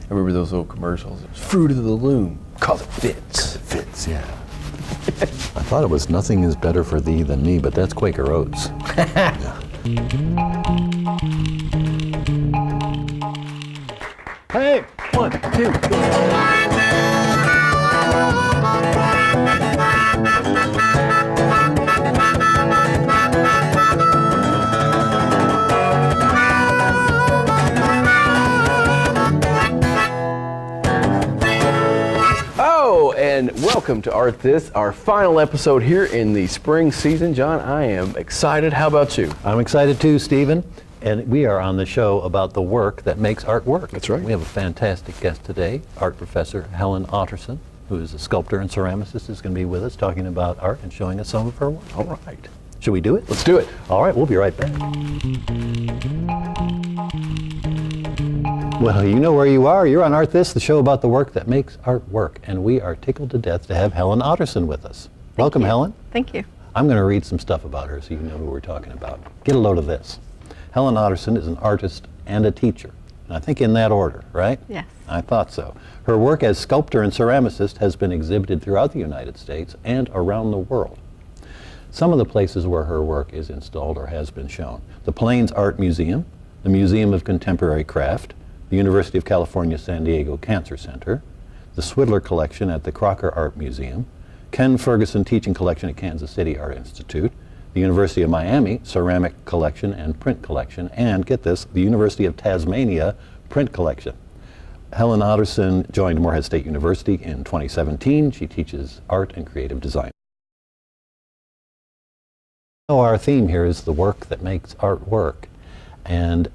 I remember those little commercials. It was Fruit of the Loom, cause it fits. It fits, yeah. I thought it was nothing is better for thee than me, but that's Quaker Oats. Yeah. Hey, 1, 2, 3. And welcome to Art This, our final episode here in the spring season. John, I am excited. How about you? I'm excited too, Stephen. And we are on the show about the work that makes art work. That's right. We have a fantastic guest today, art professor Helen Otterson, who is a sculptor and ceramicist, is going to be with us talking about art and showing us some of her work. All right. Should we do it? Let's do it. All right, we'll be right back. Well, you know where you are. You're on Art This, the show about the work that makes art work. And we are tickled to death to have Helen Otterson with us. Welcome, Helen. Thank you. I'm going to read some stuff about her so you know who we're talking about. Get a load of this. Helen Otterson is an artist and a teacher. And I think in that order, right? Yes. I thought so. Her work as sculptor and ceramicist has been exhibited throughout the United States and around the world. Some of the places where her work is installed or has been shown: the Plains Art Museum, the Museum of Contemporary Craft, the University of California, San Diego Cancer Center, the Swidler Collection at the Crocker Art Museum, Ken Ferguson Teaching Collection at Kansas City Art Institute, the University of Miami Ceramic Collection and Print Collection, and get this, the University of Tasmania Print Collection. Helen Otterson joined Morehead State University in 2017. She teaches art and creative design. So our theme here is the work that makes art work. And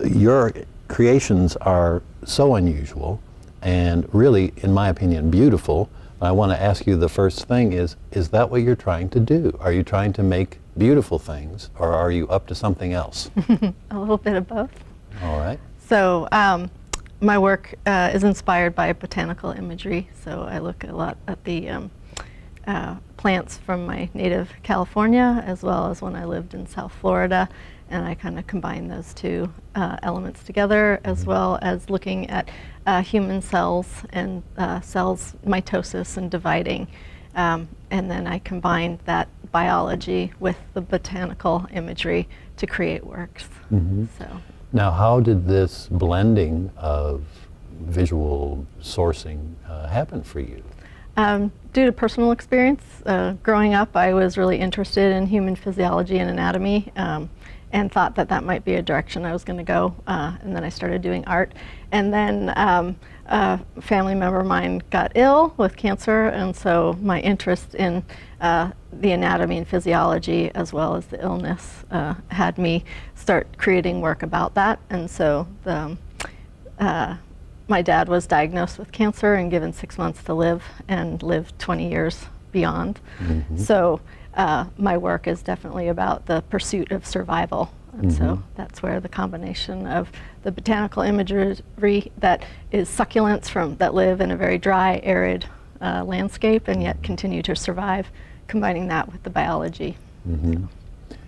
your creations are so unusual and really, in my opinion, beautiful. I want to ask you, the first thing is that what you're trying to do? Are you trying to make beautiful things, or are you up to something else? A little bit of both. All right. So my work is inspired by botanical imagery. So I look a lot at the plants from my native California, as well as when I lived in South Florida. And I kind of combine those two elements together, as well as looking at human cells and cells mitosis and dividing. And then I combined that biology with the botanical imagery to create works. Mm-hmm. So. Now, how did this blending of visual sourcing happen for you? Due to personal experience, growing up I was really interested in human physiology and anatomy, and thought that that might be a direction I was going to go. And then I started doing art. And then a family member of mine got ill with cancer, and so my interest in the anatomy and physiology, as well as the illness, had me start creating work about that. And so my dad was diagnosed with cancer and given 6 months to live, and lived 20 years beyond. Mm-hmm. So my work is definitely about the pursuit of survival. And so that's where the combination of the botanical imagery that is succulents that live in a very dry, arid landscape and yet continue to survive, combining that with the biology. Mm-hmm.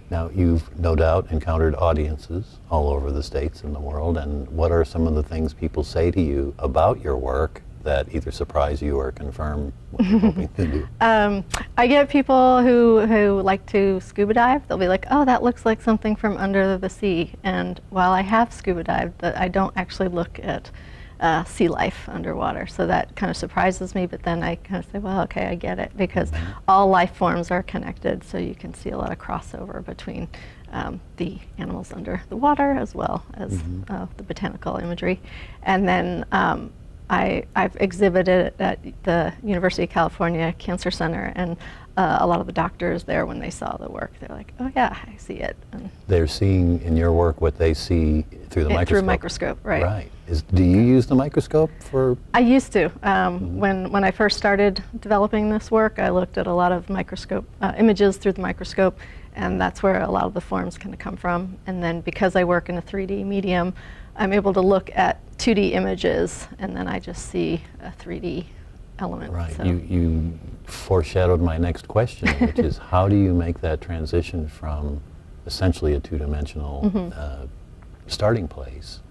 Now, you've no doubt encountered audiences all over the states and the world, and what are some of the things people say to you about your work that either surprise you or confirm what you're hoping to do? I get people who like to scuba dive. They'll be like, oh, that looks like something from under the sea. And while I have scuba dived, I don't actually look at sea life underwater. So that kind of surprises me, but then I kind of say, well, okay, I get it, because all life forms are connected, so you can see a lot of crossover between the animals under the water as well as the botanical imagery. And then I've exhibited at the University of California Cancer Center, and a lot of the doctors there, when they saw the work, they're like, oh yeah, I see it. And they're seeing in your work what they see through the microscope. Through a microscope, right. Right. Do you use the microscope for? I used to. When I first started developing this work, I looked at a lot of microscope images through the microscope, and that's where a lot of the forms kind of come from. And then because I work in a 3D medium, I'm able to look at 2D images, and then I just see a 3D element. Right. So. You foreshadowed my next question, which is how do you make that transition from essentially a two-dimensional starting place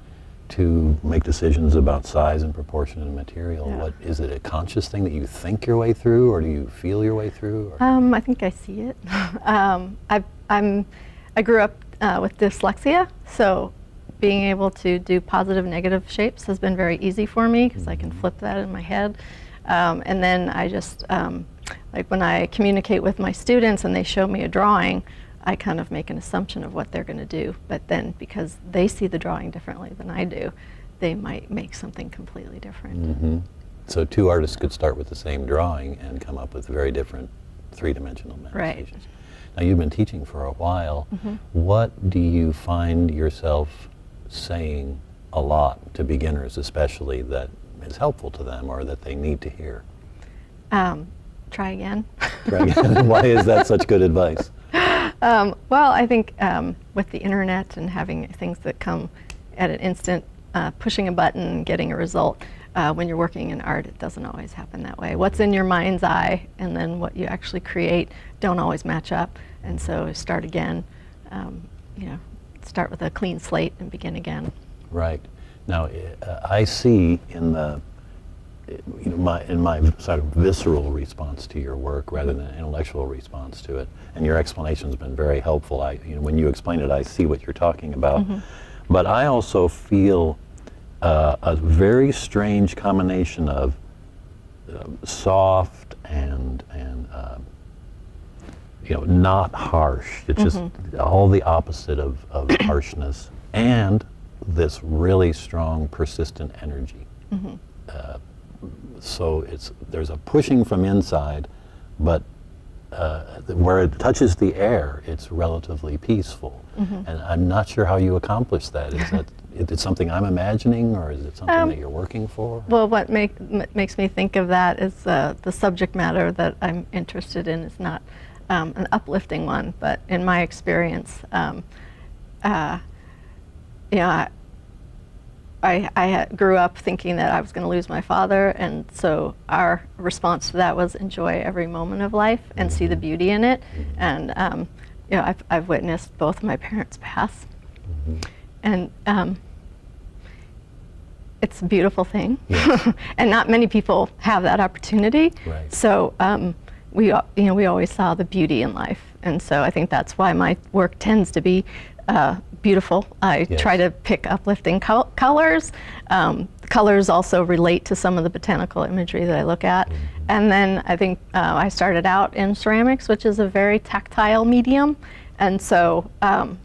to make decisions about size and proportion and material, Yeah. what is it, a conscious thing that you think your way through, or do you feel your way through? Or? I think I see it. I grew up with dyslexia, so being able to do positive, negative shapes has been very easy for me because I can flip that in my head. And then I just, like when I communicate with my students and they show me a drawing, I kind of make an assumption of what they're going to do. But then because they see the drawing differently than I do, they might make something completely different. So two artists could start with the same drawing and come up with very different three-dimensional manifestations. Now you've been teaching for a while. What do you find yourself saying a lot to beginners especially that is helpful to them or that they need to hear? Try again. Try again. Why is that such good advice? Well, I think with the internet and having things that come at an instant, pushing a button and getting a result, when you're working in art, it doesn't always happen that way. What's in your mind's eye and then what you actually create don't always match up. And so start again, start with a clean slate and begin again. Right. Now, I see in the, in my sort of visceral response to your work rather than an intellectual response to it, and your explanation has been very helpful. When you explain it, I see what you're talking about. But I also feel a very strange combination of soft and not harsh. It's just all the opposite of harshness, and this really strong, persistent energy. So there's a pushing from inside, but where it touches the air, it's relatively peaceful. And I'm not sure how you accomplish that. Is that it something I'm imagining, or is it something that you're working for? Well, what makes me think of that is the subject matter that I'm interested in is not an uplifting one, but in my experience, I grew up thinking that I was going to lose my father, and so our response to that was enjoy every moment of life and see the beauty in it. And I've witnessed both of my parents pass, and it's a beautiful thing, and not many people have that opportunity. Right. So we always saw the beauty in life, and so I think that's why my work tends to be beautiful. I try to pick uplifting colors. Colors also relate to some of the botanical imagery that I look at. And then I think I started out in ceramics, which is a very tactile medium. And so, I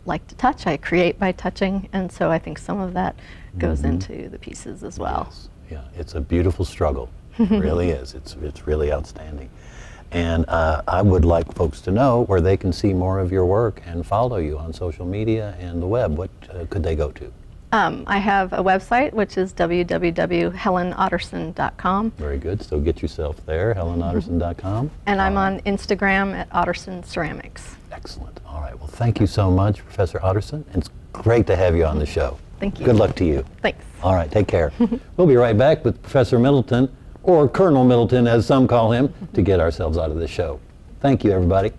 like to touch. I create by touching. And so I think some of that goes into the pieces as well. Yes. Yeah, it's a beautiful struggle. It really is. It's really outstanding. And I would like folks to know where they can see more of your work and follow you on social media and the web. What could they go to? I have a website, which is www.helenotterson.com. Very good. So get yourself there, helenotterson.com. And I'm on Instagram at Otterson Ceramics. Excellent. All right. Well, thank you so much, Professor Otterson. It's great to have you on the show. Thank you. Good luck to you. Thanks. All right. Take care. We'll be right back with Professor Middleton, or Colonel Middleton, as some call him, to get ourselves out of this show. Thank you, everybody.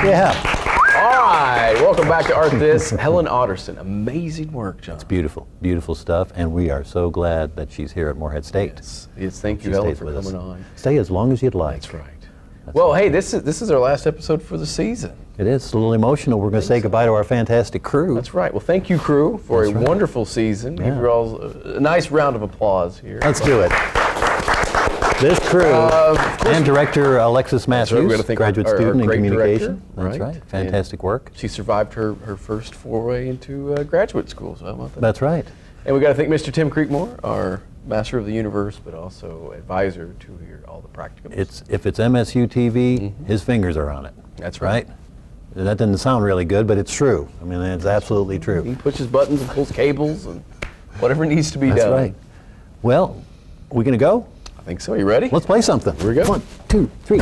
Yeah. All right, welcome back to Art This. Helen Otterson, amazing work, John. It's beautiful, beautiful stuff, and we are so glad that she's here at Morehead State. Yes, thank you, She Helen, stays for with us. coming on. Stay as long as you'd like. That's right. Well, hey, this is our last episode for the season. It is a little emotional. We're going to say goodbye to our fantastic crew. That's right. Well, thank you, crew, for That's a right. wonderful season. Yeah. Give you all a nice round of applause here. Let's do it. This crew and director Alexis right, we're Matthews, gonna thank graduate our student in great communication. director, That's right. right. Fantastic work. She survived her first foray into graduate school, so how about that? That's right. And we got to thank Mr. Tim Creekmore, our master of the universe, but also advisor to all the practicums. If it's MSU TV, his fingers are on it. That's right. That doesn't sound really good, but it's true. I mean, it's absolutely true. He pushes buttons and pulls cables and whatever needs to be That's done. right. Well, we gonna go? I think so. You ready? Let's play something. Here we go. 1, 2, 3.